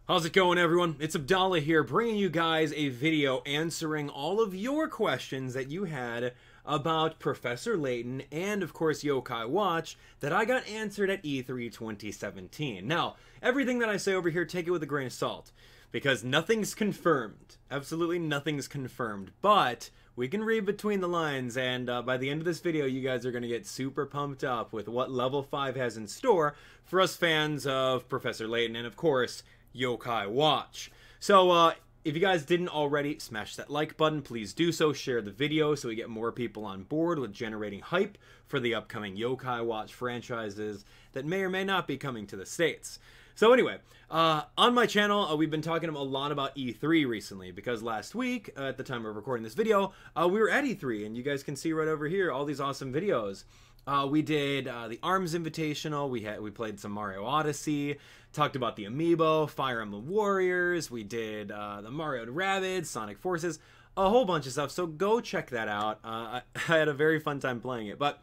How's it going, everyone? It's Abdallah here, bringing you guys a video answering all of your questions that you had about Professor Layton and, of course, Yokai Watch that I got answered at E3 2017. Now, everything that I say over here, take it with a grain of salt, because nothing's confirmed. Absolutely nothing's confirmed, but we can read between the lines, and by the end of this video, you guys are going to get super pumped up with what Level 5 has in store for us fans of Professor Layton and, of course, Yokai Watch. So, if you guys didn't already, smash that like button. Please do so. Share the video so we get more people on board with generating hype for the upcoming Yokai Watch franchises that may or may not be coming to the States. So anyway, on my channel, we've been talking a lot about E3 recently because last week, at the time of recording this video, we were at E3, and you guys can see right over here all these awesome videos. We did the ARMS Invitational, we played some Mario Odyssey, talked about the Amiibo, Fire Emblem Warriors, we did the Mario & Rabbids, Sonic Forces, a whole bunch of stuff, so go check that out. I had a very fun time playing it, but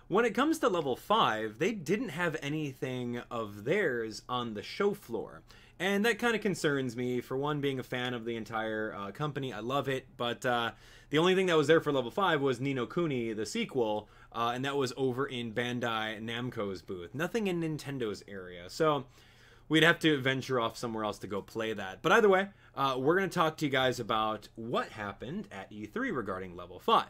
when it comes to Level 5, they didn't have anything of theirs on the show floor. And that kind of concerns me. For one, being a fan of the entire company, I love it. But the only thing that was there for Level 5 was Ni no Kuni, the sequel, and that was over in Bandai Namco's booth. Nothing in Nintendo's area. So we'd have to venture off somewhere else to go play that. But either way, we're going to talk to you guys about what happened at E3 regarding Level 5.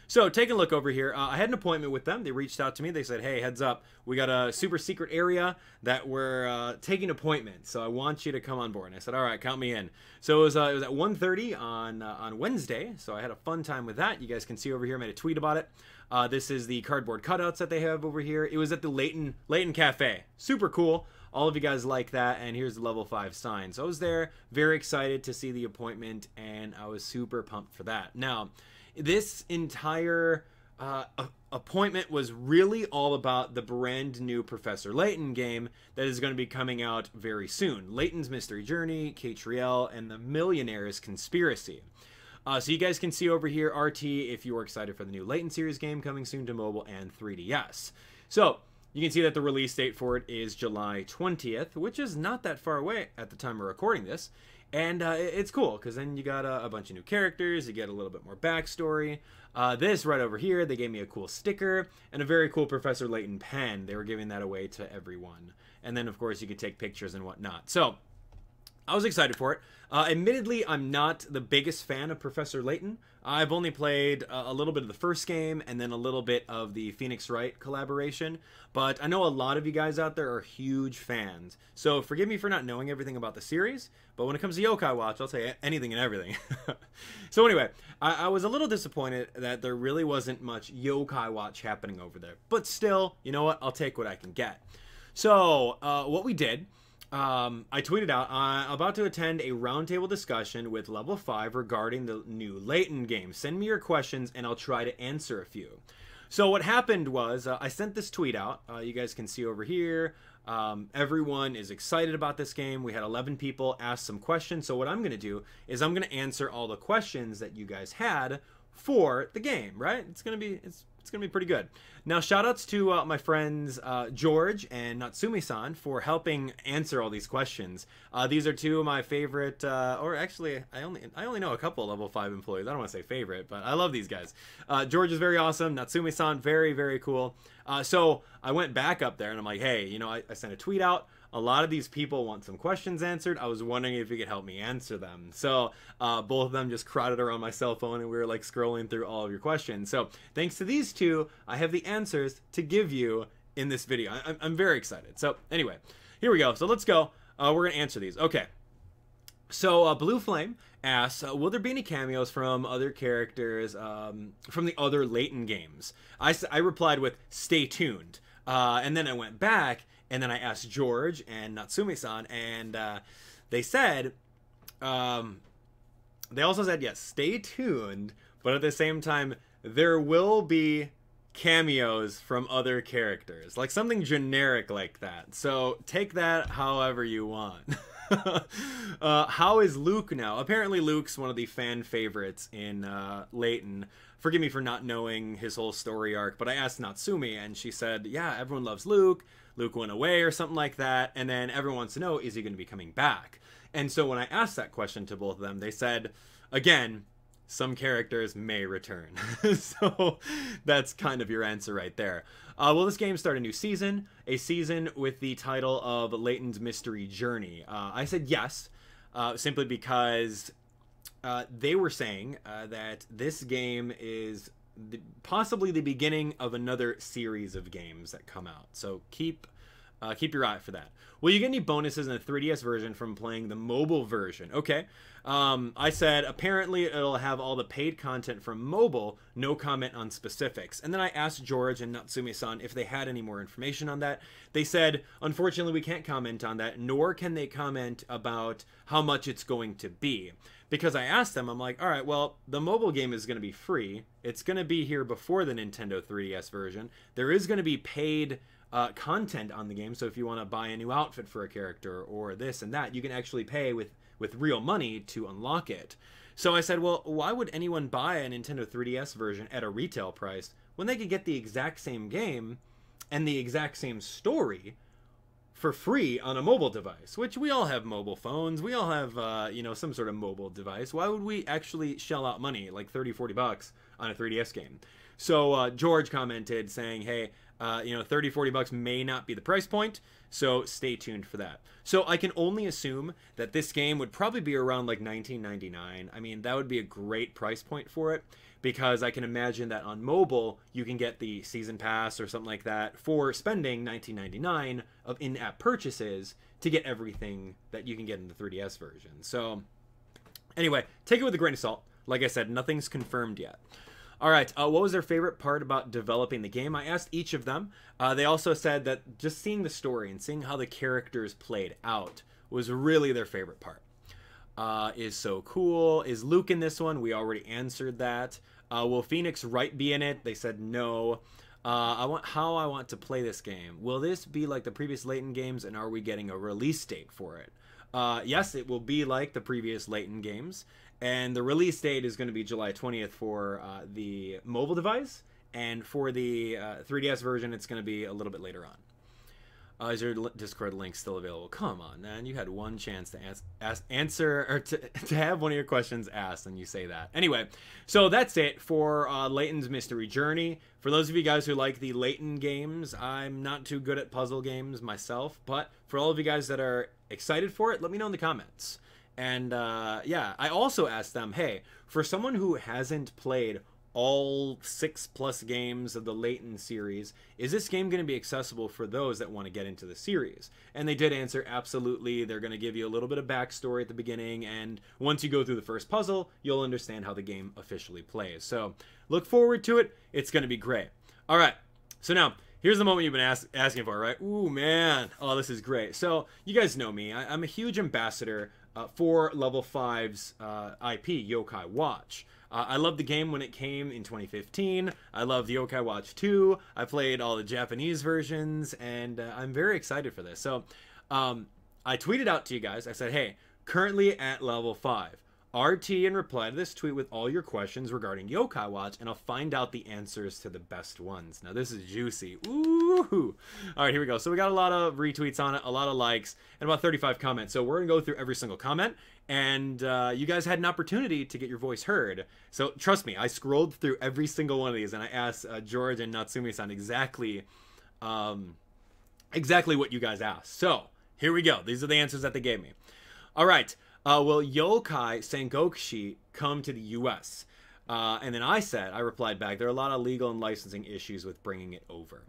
So, take a look over here. I had an appointment with them. They reached out to me. They said, hey, heads up. We got a super secret area that we're taking appointments. So, I want you to come on board. And I said, all right, count me in. So, it was at 1:30 on Wednesday. So, I had a fun time with that. You guys can see over here. I made a tweet about it. This is the cardboard cutouts that they have over here. It was at the Layton Cafe. Super cool. All of you guys like that. And here's the Level 5 sign. So, I was there. Very excited to see the appointment. And I was super pumped for that. Now, this entire appointment was really all about the brand new Professor Layton game that is going to be coming out very soon. Layton's Mystery Journey, Katrielle, and the Millionaires Conspiracy. So you guys can see over here, RT, if you are excited for the new Layton series game coming soon to mobile and 3DS. So you can see that the release date for it is July 20th, which is not that far away at the time of recording this. And it's cool, because then you got a bunch of new characters, you get a little bit more backstory. This right over here, they gave me a cool sticker, and a very cool Professor Layton pen. They were giving that away to everyone. And then, of course, you could take pictures and whatnot. So, I was excited for it. Admittedly, I'm not the biggest fan of Professor Layton. I've only played a little bit of the first game and then a little bit of the Phoenix Wright collaboration. But I know a lot of you guys out there are huge fans. So forgive me for not knowing everything about the series. But when it comes to Yokai Watch, I'll say anything and everything. So anyway, I was a little disappointed that there really wasn't much Yokai Watch happening over there. But still, you know what? I'll take what I can get. So what we did... I tweeted out, I'm about to attend a roundtable discussion with Level 5 regarding the new Layton game. Send me your questions and I'll try to answer a few. So what happened was, I sent this tweet out. You guys can see over here. Everyone is excited about this game. We had 11 people ask some questions. So what I'm going to do is I'm going to answer all the questions that you guys had for the game, right? It's going to be pretty good. Now, shoutouts to my friends George and Natsumi-san for helping answer all these questions. These are two of my favorite, or actually, I only know a couple Level 5 employees. I don't want to say favorite, but I love these guys. George is very awesome. Natsumi-san, very, very cool. So I went back up there and I'm like, hey, you know, I sent a tweet out. A lot of these people want some questions answered. I was wondering if you could help me answer them. So both of them just crowded around my cell phone and we were like scrolling through all of your questions. So thanks to these two, I have the answers to give you in this video. I'm very excited. So anyway, here we go. So let's go. We're going to answer these. Okay. So Blue Flame asks, will there be any cameos from other characters from the other Layton games? I replied with, stay tuned. And then I went back and then I asked George and Natsumi-san, and they said, they also said, yes, stay tuned, but at the same time, there will be cameos from other characters, like something generic like that. So take that however you want. How is Luke now? Apparently Luke's one of the fan favorites in Layton. Forgive me for not knowing his whole story arc, but I asked Natsumi, and she said, yeah, everyone loves Luke. Luke went away or something like that, and then everyone wants to know, is he going to be coming back? And so when I asked that question to both of them, they said, again, some characters may return. So that's kind of your answer right there. Will this game start a new season? A season with the title of Layton's Mystery Journey? I said yes, simply because they were saying that this game is possibly the beginning of another series of games that come out. So keep your eye out for that. Will you get any bonuses in the 3DS version from playing the mobile version? Okay. I said apparently it'll have all the paid content from mobile, no comment on specifics. And then I asked George and Natsumi-san if they had any more information on that. They said, unfortunately, we can't comment on that, nor can they comment about how much it's going to be. Because I asked them, I'm like, all right, well, the mobile game is going to be free. It's going to be here before the Nintendo 3DS version. There is going to be paid content on the game, so if you want to buy a new outfit for a character or this and that, you can actually pay with real money to unlock it. So I said, well, why would anyone buy a Nintendo 3DS version at a retail price when they could get the exact same game and the exact same story for free on a mobile device? Which we all have mobile phones, we all have you know, some sort of mobile device. Why would we actually shell out money like 30-40 bucks on a 3DS game? So George commented saying, hey, you know, 30-40 bucks may not be the price point, so stay tuned for that. So I can only assume that this game would probably be around like $19.99. I mean, that would be a great price point for it, because I can imagine that on mobile you can get the season pass or something like that for spending $19.99 of in-app purchases to get everything that you can get in the 3DS version. So anyway, take it with a grain of salt. Like I said, nothing's confirmed yet. All right, what was their favorite part about developing the game? I asked each of them. They also said that just seeing the story and seeing how the characters played out was really their favorite part. Is so cool. Is Luke in this one? We already answered that. Will Phoenix Wright be in it? They said no. I want to play this game. Will this be like the previous Layton games, and are we getting a release date for it? Yes, it will be like the previous Layton games. And the release date is going to be July 20th for the mobile device. And for the 3DS version, it's going to be a little bit later on. Is your Discord link still available? Come on, man. You had one chance to answer or to have one of your questions asked, and you say that. Anyway, so that's it for Layton's Mystery Journey. For those of you guys who like the Layton games, I'm not too good at puzzle games myself. But for all of you guys that are excited for it, let me know in the comments. And yeah, I also asked them, hey, for someone who hasn't played all 6+ games of the Layton series, is this game going to be accessible for those that want to get into the series? And they did answer absolutely. They're going to give you a little bit of backstory at the beginning, and once you go through the first puzzle, you'll understand how the game officially plays. So look forward to it. It's going to be great. All right, so now here's the moment you've been asking for, right? Ooh, man. Oh, this is great. So you guys know me. I'm a huge ambassador for Level 5's IP, Yokai Watch. I loved the game when it came in 2015. I love the Yokai Watch 2. I played all the Japanese versions, and I'm very excited for this. So I tweeted out to you guys. I said, hey, currently at Level 5. RT and reply to this tweet with all your questions regarding Yokai Watch, and I'll find out the answers to the best ones. Now, this is juicy. Ooh! All right, here we go. So we got a lot of retweets on it, a lot of likes, and about 35 comments. So we're going to go through every single comment, and you guys had an opportunity to get your voice heard. So trust me, I scrolled through every single one of these, and I asked George and Natsumi-san exactly what you guys asked. So here we go. These are the answers that they gave me. All right. Will Yokai Sengokushi come to the U.S.? And then I replied back, there are a lot of legal and licensing issues with bringing it over.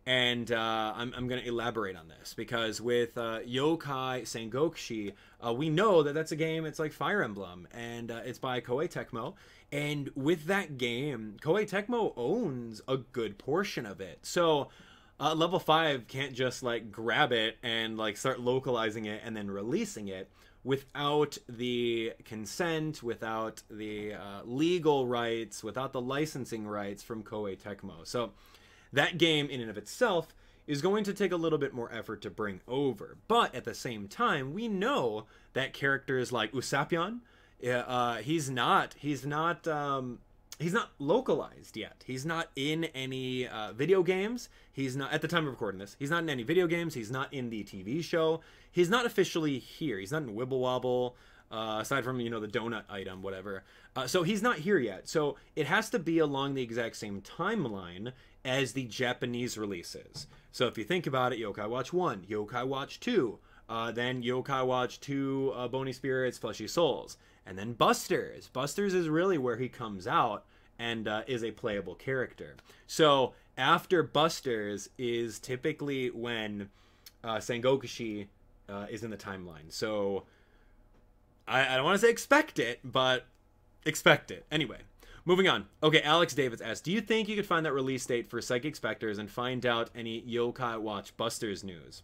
And I'm going to elaborate on this, because with Yokai Sengokushi, we know that that's a game, it's like Fire Emblem, and it's by Koei Tecmo. And with that game, Koei Tecmo owns a good portion of it. So Level 5 can't just like grab it and like start localizing it and then releasing it without the consent, without the legal rights, without the licensing rights from Koei Tecmo. So that game in and of itself is going to take a little bit more effort to bring over. But at the same time, we know that characters like Usapion, he's not localized yet. He's not in any video games. He's not, at the time of recording this, he's not in any video games. He's not in the TV show. He's not officially here. He's not in Wibble Wobble, aside from, you know, the donut item, whatever. So he's not here yet. So it has to be along the exact same timeline as the Japanese releases. So if you think about it, Yokai Watch 1, Yokai Watch 2, then Yokai Watch 2, Bony Spirits, Fleshy Souls, and then Busters. Busters is really where he comes out and is a playable character. So after Busters is typically when Sengokushi is in the timeline. So I don't want to say expect it, but expect it. Anyway, moving on. Okay, Alex Davids asked, do you think you could find that release date for Psychic Spectres and find out any Yokai Watch Busters news?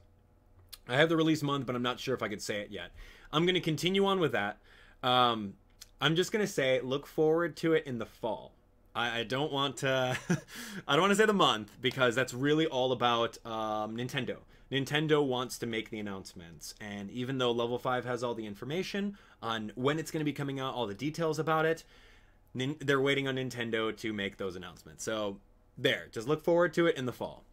I have the release month, but I'm not sure if I could say it yet. I'm going to continue on with that. I'm just going to say, look forward to it in the fall. I don't want to, I don't want to say the month, because that's really all about Nintendo. Nintendo wants to make the announcements, and even though Level 5 has all the information on when it's going to be coming out, all the details about it, they're waiting on Nintendo to make those announcements. So there, just look forward to it in the fall.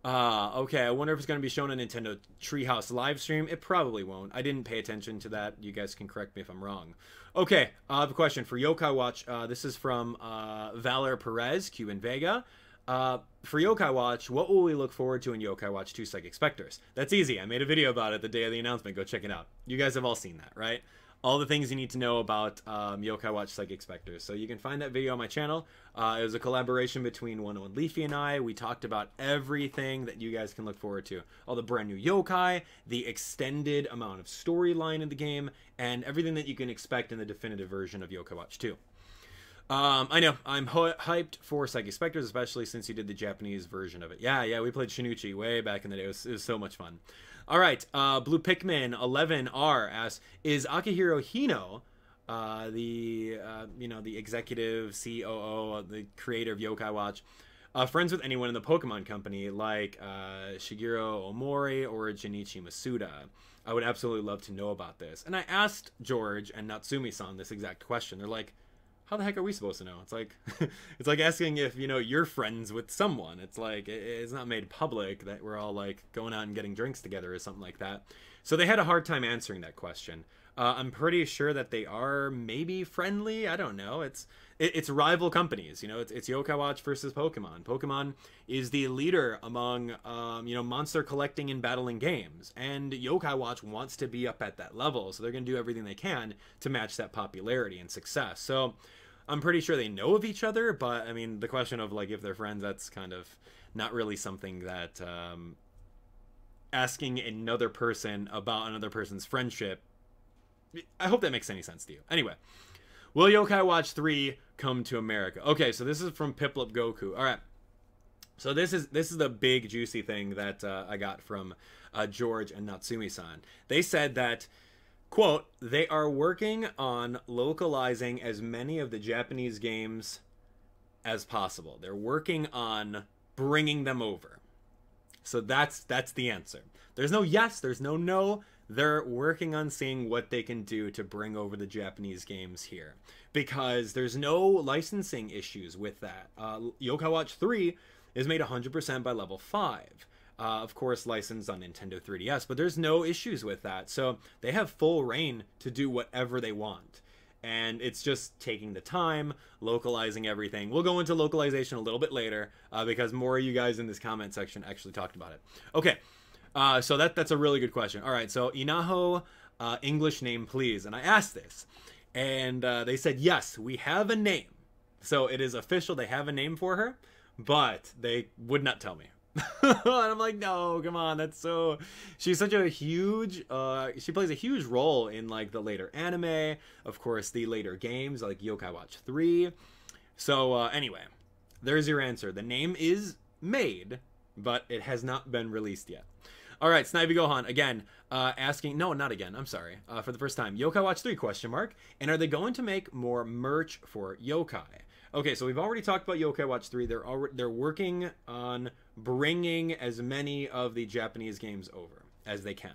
Okay, I wonder if it's going to be shown on Nintendo Treehouse live stream. It probably won't. I didn't pay attention to that. You guys can correct me if I'm wrong. Okay, I have a question for Yokai Watch. This is from Valor Perez, Cuban Vega. For Yokai Watch, what will we look forward to in Yokai Watch 2 Psychic Spectres? That's easy. I made a video about it the day of the announcement. Go check it out. You guys have all seen that, right? All the things you need to know about Yokai Watch Psychic Spectres. So you can find that video on my channel. It was a collaboration between 101 Leafy and I. We talked about everything that you guys can look forward to. All the brand new yokai, the extended amount of storyline in the game, and everything that you can expect in the definitive version of Yokai Watch 2. I know, I'm hyped for Psychic Spectres, especially since you did the Japanese version of it. Yeah, we played Shinichi way back in the day. It was so much fun. All right, Blue Pikmin 11R asks, is Akihiro Hino, the executive COO, the creator of Yokai Watch, friends with anyone in the Pokemon company like Shigeru Omori or Junichi Masuda? I would absolutely love to know about this. And I asked George and Natsumi-san this exact question. They're like, how the heck are we supposed to know? It's like it's like asking if, you know, you're friends with someone. It's like, it's not made public that we're all like going out and getting drinks together or something like that. So they had a hard time answering that question. I'm pretty sure that they are maybe friendly. I don't know. It's rival companies. You know, it's Yokai Watch versus Pokemon. Pokemon is the leader among monster collecting and battling games, and Yokai Watch wants to be up at that level. So they're going to do everything they can to match that popularity and success. So I'm pretty sure they know of each other, but I mean, the question of like if they're friends, that's kind of not really something that asking another person about another person's friendship, I hope that makes any sense to you. Anyway, will Yokai Watch 3 come to America? Okay, so this is from Piplup Goku. All right, so this is the big juicy thing that I got from George and Natsumi-san. They said that, quote, they are working on localizing as many of the Japanese games as possible. They're working on bringing them over. So that's the answer. There's no yes, there's no no. They're working on seeing what they can do to bring over the Japanese games here, because there's no licensing issues with that. Yokai Watch 3 is made 100% by Level 5. Of course, licensed on Nintendo 3DS, but there's no issues with that. So they have full reign to do whatever they want. And it's just taking the time, localizing everything. We'll go into localization a little bit later, because more of you guys in this comment section actually talked about it. Okay, so that's a really good question. All right, so Inaho, English name, please. And I asked this, and they said, yes, we have a name. So it is official, they have a name for her, but they would not tell me. And I'm like, no, come on, that's so, she's such a huge she plays a huge role in like the later anime, of course the later games like Yokai Watch 3. So anyway, there's your answer. The name is made, but it has not been released yet. All right, Snivy Gohan again, asking, no, not again, I'm sorry, for the first time, Yokai Watch 3 question mark, and are they going to make more merch for Yokai? Okay, so we've already talked about Yokai Watch 3. They're working on bringing as many of the Japanese games over as they can.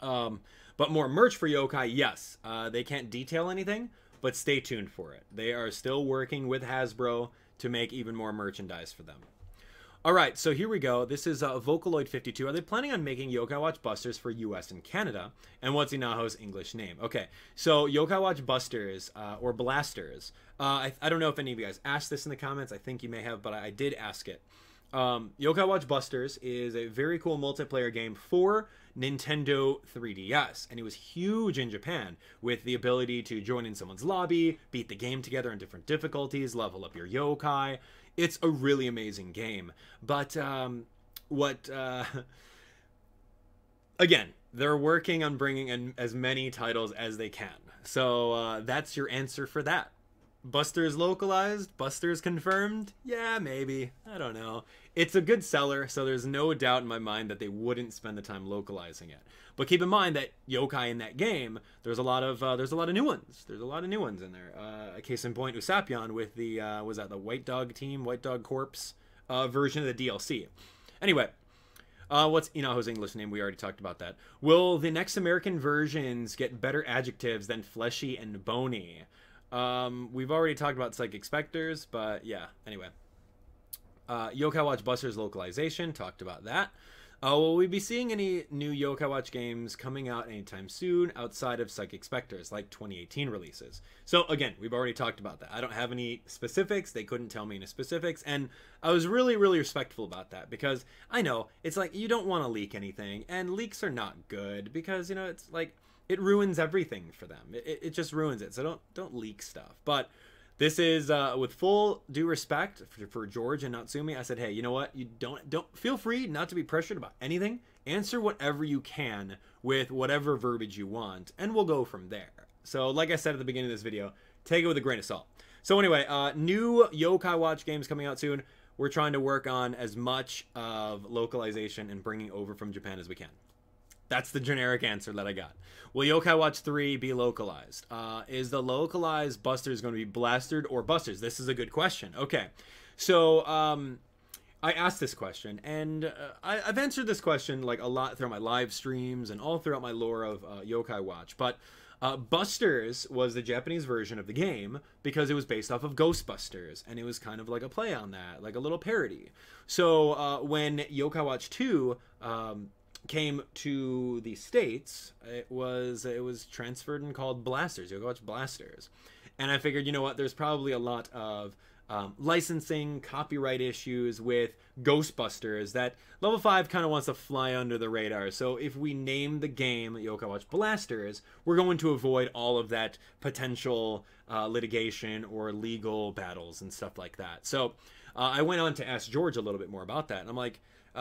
But more merch for Yokai, yes. They can't detail anything, but stay tuned for it. They are still working with Hasbro to make even more merchandise for them. All right, so here we go. This is Vocaloid52. Are they planning on making Yokai Watch Busters for US and Canada? And what's Inaho's English name? Okay, so Yokai Watch Busters, or Blasters. I don't know if any of you guys asked this in the comments. I think you may have, but I did ask it. Yokai Watch Busters is a very cool multiplayer game for Nintendo 3DS, and it was huge in Japan, with the ability to join in someone's lobby, beat the game together in different difficulties, level up your yokai. It's a really amazing game. But again, they're working on bringing in as many titles as they can. So that's your answer for that. Busters localized? Busters confirmed? Yeah, maybe. I don't know. It's a good seller, so there's no doubt in my mind that they wouldn't spend the time localizing it. But keep in mind that yokai in that game, there's a lot of new ones. There's a lot of new ones in there. A case in point, Usapion with the was that the White Dog Team, White Dog Corps version of the DLC. Anyway, what's Inaho's English name? We already talked about that. Will the next American versions get better adjectives than fleshy and bony? We've already talked about Psychic Specters, but yeah, anyway. Yokai Watch Busters localization, talked about that. Will we be seeing any new Yokai Watch games coming out anytime soon outside of Psychic Specters, like 2018 releases? So again, we've already talked about that. I don't have any specifics. They couldn't tell me any specifics, and I was really, really respectful about that, because I know it's like you don't want to leak anything, and leaks are not good, because, you know, it's like it ruins everything for them. It just ruins it. So don't leak stuff. But this is with full due respect for George and Natsumi. I said, hey, you know what? You don't feel free not to be pressured about anything. Answer whatever you can with whatever verbiage you want, and we'll go from there. So like I said at the beginning of this video, take it with a grain of salt. So anyway, new Yokai Watch games coming out soon. We're trying to work on as much of localization and bringing over from Japan as we can. That's the generic answer that I got. Will Yokai Watch 3 be localized? Is the localized Busters going to be Blastered or Busters? This is a good question. Okay, so I asked this question, and I've answered this question like a lot throughout my live streams and all throughout my lore of Yokai Watch. But Busters was the Japanese version of the game because it was based off of Ghostbusters, and it was kind of like a play on that, like a little parody. So when Yokai Watch 2 came to the States, it was transferred and called Blasters, Yokai Watch Blasters. And I figured, you know what, there's probably a lot of licensing, copyright issues with Ghostbusters that Level 5 kind of wants to fly under the radar. So if we name the game Yokai Watch Blasters, we're going to avoid all of that potential litigation or legal battles and stuff like that. So I went on to ask George a little bit more about that, and I'm like,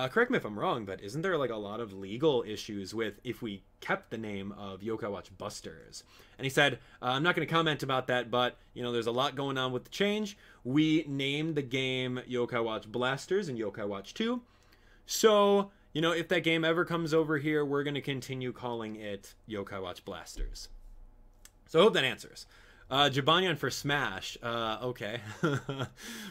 correct me if I'm wrong, but isn't there like a lot of legal issues with if we kept the name of Yokai Watch Busters? And he said, I'm not going to comment about that, but, you know, there's a lot going on with the change. We named the game Yokai Watch Blasters and Yokai Watch 2. So, you know, if that game ever comes over here, we're going to continue calling it Yokai Watch Blasters. So I hope that answers. Jabanian for Smash. Okay.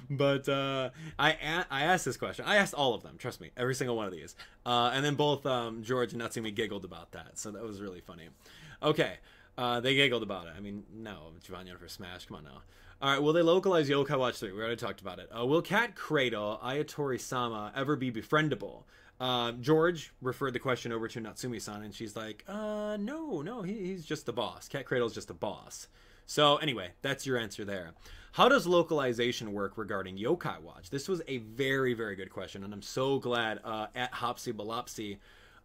But I asked this question. I asked all of them, trust me, every single one of these. And then both George and Natsumi giggled about that, so that was really funny. Okay. They giggled about it. I mean, no, Jabanian for Smash, come on now. Alright, will they localize Yokai Watch 3? We already talked about it. Will Cat Cradle, Ayatori-sama, ever be befriendable? George referred the question over to Natsumi-san, and she's like, no, he's just the boss. Cat Cradle's just a boss. So anyway, that's your answer there. How does localization work regarding Yokai Watch? This was a very, very good question, and I'm so glad at Hopsy Balopsy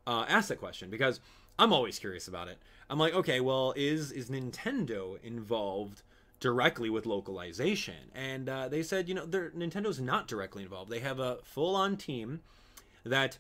asked that question, because I'm always curious about it. I'm like, okay, well, is Nintendo involved directly with localization? And they said, you know, Nintendo's not directly involved. They have a full-on team that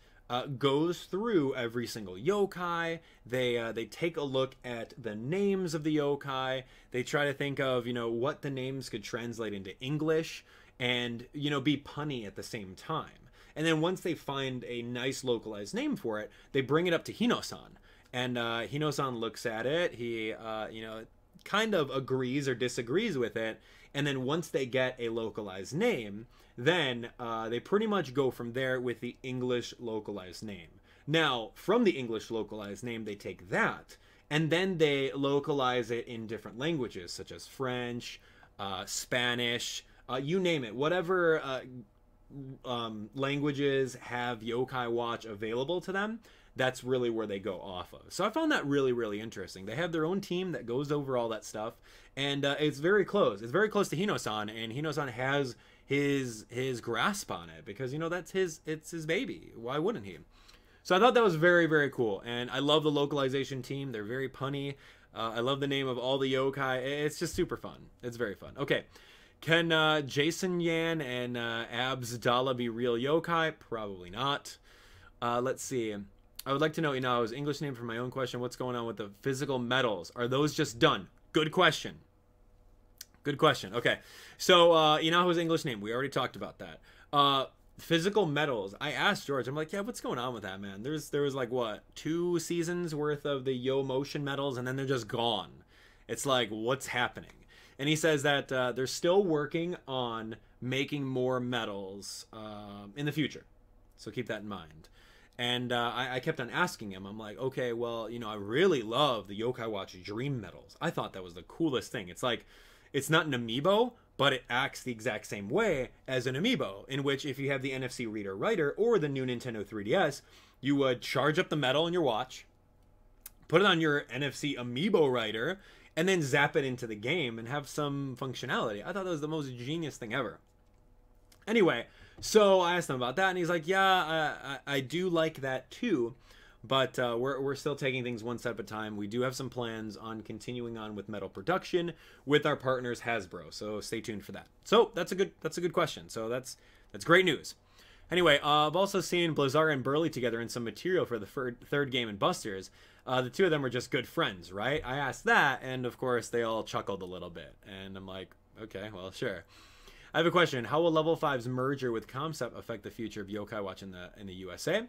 goes through every single yokai. They take a look at the names of the yokai. They try to think of, you know, what the names could translate into English and, you know, be punny at the same time. And then once they find a nice localized name for it, they bring it up to Hino-san. And Hino-san looks at it. He, you know, kind of agrees or disagrees with it. And then once they get a localized name, then they pretty much go from there with the English localized name. Now, from the English localized name, they take that, and then they localize it in different languages, such as French, Spanish, you name it. Whatever languages have Yokai Watch available to them, that's really where they go off of. So I found that really, really interesting. They have their own team that goes over all that stuff, and it's very close. It's very close to Hino-san, and Hino-san has his grasp on it because, you know, it's his baby. Why wouldn't he? So I thought that was very, very cool, and I love the localization team. They're very punny. I love the name of all the yokai. It's just super fun. It's very fun. Okay, can Jason Yan and Abdallah be real yokai? Probably not. Let's see. I would like to know Inao's English name for my own question. What's going on with the physical medals? Are those just done? Good question. Good question. Okay, so Inao's English name. We already talked about that. Physical medals. I asked George. I'm like, yeah, what's going on with that, man? There was like what, 2 seasons worth of the Yo Motion medals, and then they're just gone. It's like, what's happening? And he says that they're still working on making more medals in the future. So keep that in mind. And I kept on asking him. I'm like, okay, well, you know, I really love the Yokai Watch Dream medals. I thought that was the coolest thing. It's like, it's not an amiibo, but it acts the exact same way as an amiibo, in which if you have the NFC reader writer or the new Nintendo 3DS, you would charge up the metal in your watch, put it on your NFC amiibo writer, and then zap it into the game and have some functionality. I thought that was the most genius thing ever. Anyway, so I asked him about that, and he's like, yeah, I do like that too, but we're still taking things one step at a time. We do have some plans on continuing on with metal production with our partners Hasbro, so stay tuned for that. So that's a good question. So that's great news. Anyway, I've also seen Blizzard and Burley together in some material for the third game in Busters. The two of them were just good friends, right? I asked that, and of course they all chuckled a little bit, and I'm like, okay, well, sure. I have a question. How will Level 5's merger with Concept affect the future of Yokai Watch in the USA?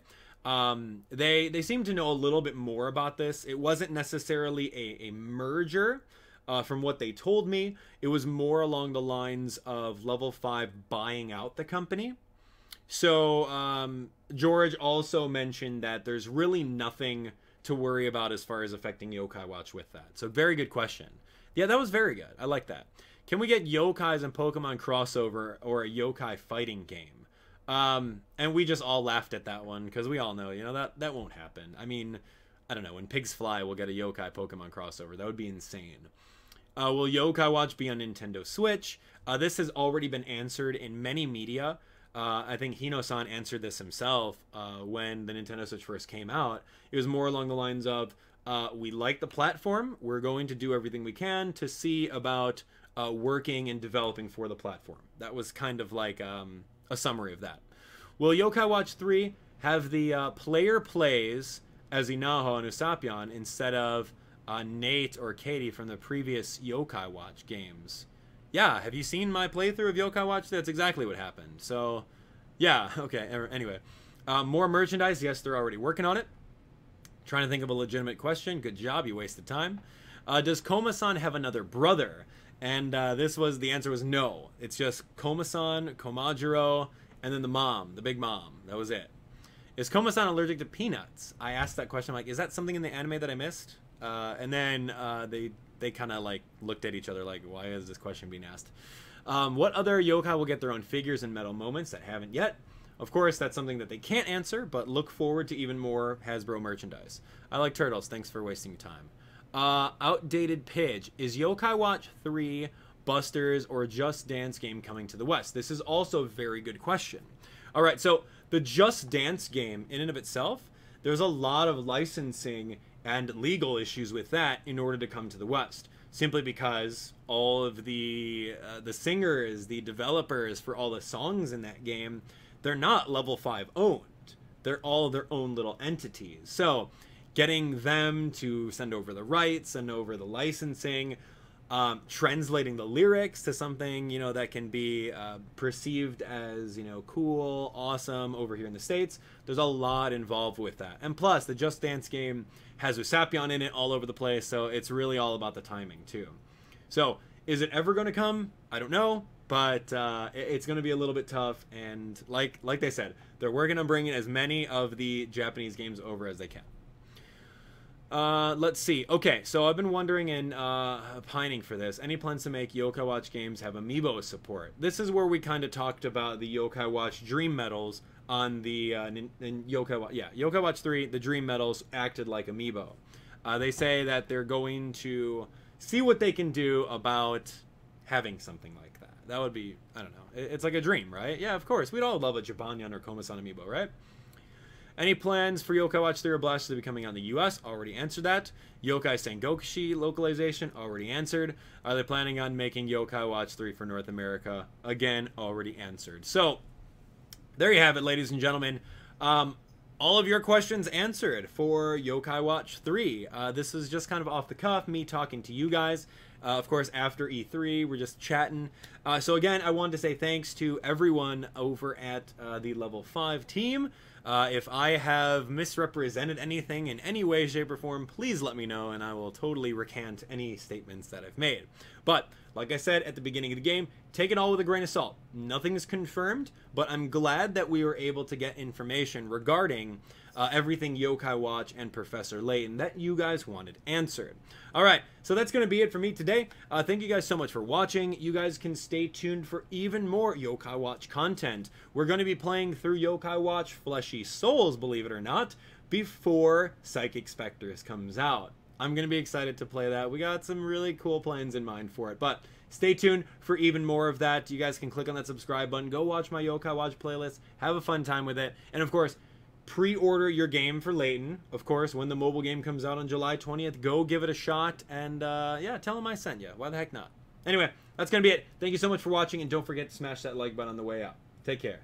They seem to know a little bit more about this. It wasn't necessarily a merger from what they told me. It was more along the lines of Level 5 buying out the company. So George also mentioned that there's really nothing to worry about as far as affecting Yokai Watch with that. So very good question. Yeah, that was very good. I like that. Can we get yokais and Pokemon crossover or a yokai fighting game? And we just all laughed at that one because we all know, you know, that won't happen. I mean, I don't know. When pigs fly, we'll get a yokai Pokemon crossover. That would be insane. Will Yokai Watch be on Nintendo Switch? This has already been answered in many media. I think Hino-san answered this himself when the Nintendo Switch first came out. It was more along the lines of, we like the platform. We're going to do everything we can to see about working and developing for the platform. That was kind of like a summary of that. Will Yokai Watch 3 have the player plays as Inaho and Usapion instead of Nate or Katie from the previous Yokai Watch games? Yeah, have you seen my playthrough of Yokai Watch? That's exactly what happened. So, yeah, okay, anyway. More merchandise? Yes, they're already working on it. Trying to think of a legitimate question. Good job, you wasted time. Does Koma-san have another brother? And the answer was no. It's just Koma-san, Komajiro, and then the mom, the big mom. That was it. Is Koma-san allergic to peanuts? I asked that question. I'm like, is that something in the anime that I missed? And then they kind of like looked at each other like, why is this question being asked? What other yokai will get their own figures and metal moments that haven't yet? Of course, that's something that they can't answer, but look forward to even more Hasbro merchandise. I like turtles. Thanks for wasting your time. Outdated Pidge. Is Yokai Watch 3 Busters or Just Dance game coming to the West? This is also a very good question. All right, so the Just Dance game in and of itself, there's a lot of licensing and legal issues with that in order to come to the West. Simply because all of the singers, the developers for all the songs in that game, they're not Level 5 owned. They're all their own little entities. So getting them to send over the rights, send over the licensing, translating the lyrics to something, you know, that can be perceived as, you know, cool, awesome over here in the States. There's a lot involved with that. And plus, the Just Dance game has Usapion in it all over the place, so it's really all about the timing, too. So, is it ever going to come? I don't know, but it's going to be a little bit tough, and like they said, they're working on bringing as many of the Japanese games over as they can. Let's see. Okay, so I've been wondering and pining for this. Any plans to make Yokai Watch games have amiibo support? This is where we kind of talked about the Yokai Watch Dream Medals on the Yokai Watch. Yeah, Yokai Watch 3. The Dream Medals acted like amiibo. They say that they're going to see what they can do about having something like that. That would be, I don't know. It's like a dream, right? Yeah, of course. We'd all love a Japanyan or Komasan amiibo, right? Any plans for Yokai Watch 3 or Blast to be coming out in the US? Already answered that. Yokai Sengokushi localization? Already answered. Are they planning on making Yokai Watch 3 for North America? Again, already answered. So, there you have it, ladies and gentlemen. All of your questions answered for Yokai Watch 3. This is just kind of off the cuff, me talking to you guys. Of course, after E3, we're just chatting. So again, I wanted to say thanks to everyone over at the Level 5 team. If I have misrepresented anything in any way, shape, or form, please let me know, and I will totally recant any statements that I've made. But, like I said at the beginning of the game, take it all with a grain of salt. Nothing is confirmed, but I'm glad that we were able to get information regarding everything Yokai Watch and Professor Layton that you guys wanted answered. Alright, so that's going to be it for me today. Thank you guys so much for watching. You guys can stay tuned for even more Yokai Watch content. We're going to be playing through Yokai Watch Fleshy Souls, believe it or not, before Psychic Spectres comes out. I'm going to be excited to play that. We got some really cool plans in mind for it, but stay tuned for even more of that. You guys can click on that subscribe button, go watch my Yokai Watch playlist, have a fun time with it, and of course, pre-order your game for Layton. Of course, when the mobile game comes out on July 20th, go give it a shot, and yeah, tell him I sent you. Why the heck not? Anyway, that's going to be it. Thank you so much for watching, and don't forget to smash that like button on the way out. Take care.